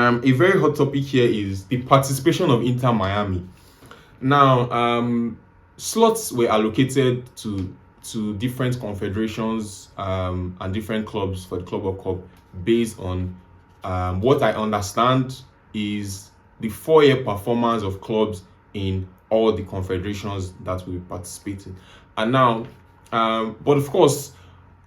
A very hot topic here is the participation of Inter Miami. Now, slots were allocated to different confederations and different clubs for the Club World Cup based on what I understand is the 4-year performance of clubs in all the confederations that will participate in. And now, but of course,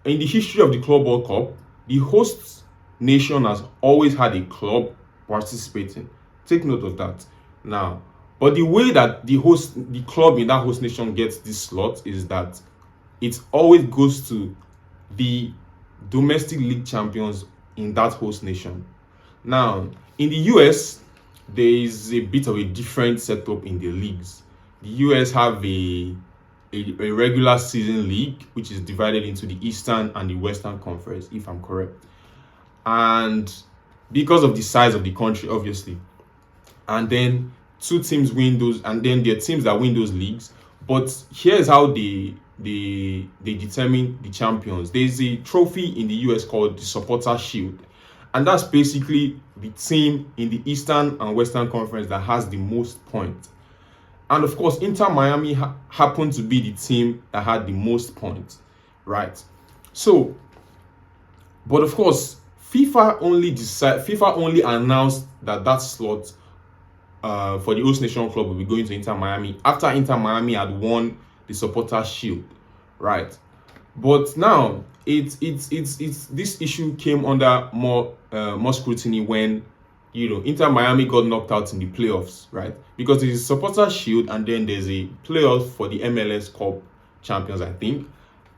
in the history of the Club World Cup, the host nation has always had a club participating. Take note of that. Now, but the way that the club in that host nation gets this slot is that it always goes to the domestic league champions in that host nation. Now, in the US, there is a bit of a different setup in the leagues. The US have a regular season league, which is divided into the Eastern and the Western Conference, if I'm correct. And because of the size of the country, obviously, and then two teams win those, and then there are teams that win those leagues. But here's how they determine the champions. There's a trophy in the US called the Supporter Shield, and that's basically the team in the Eastern and Western Conference that has the most points. And of course, Inter Miami happened to be the team that had the most points, right? So, but of course, FIFA only announced that slot for the host nation club will be going to Inter Miami after Inter Miami had won the Supporter Shield, right? But now it's this issue came under more scrutiny when Inter Miami got knocked out in the playoffs, right? Because there's a Supporter Shield and then there's a playoff for the MLS Cup champions, I think,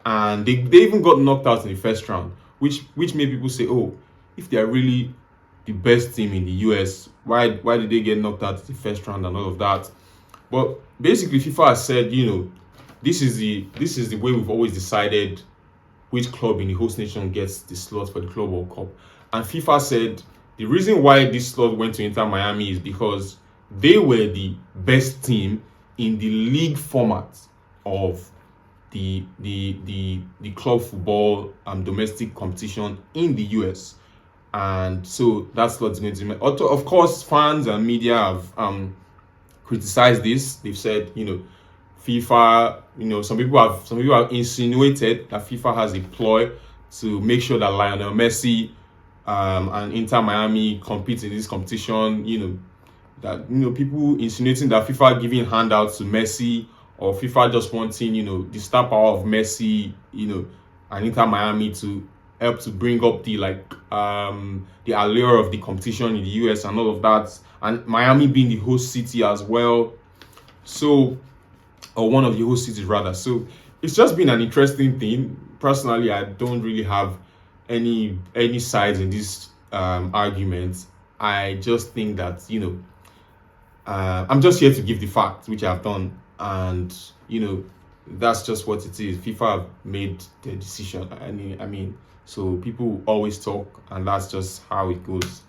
and they even got knocked out in the first round, which made people say, oh, if they are really the best team in the US, why did they get knocked out in the first round and all of that? But basically, FIFA has said, this is the way we've always decided which club in the host nation gets the slot for the Club World Cup. And FIFA said the reason why this slot went to Inter Miami is because they were the best team in the league format of the club football domestic competition in the US. And so that slot is going to be. Of course, fans and media have criticized this. They've said, FIFA, some people have insinuated that FIFA has a ploy to make sure that Lionel Messi and Inter Miami compete in this competition. People insinuating that FIFA giving handouts to Messi, or FIFA just wanting, the star power of Messi, and Inter Miami to help to bring up the allure of the competition in the US and all of that, and Miami being the host city as well. So, or one of the host cities rather. So it's just been an interesting thing. Personally, I don't really have any sides in this argument. I just think that I'm just here to give the facts, which I've done, and that's just what it is. FIFA have made the decision. I mean, so people always talk, and that's just how it goes.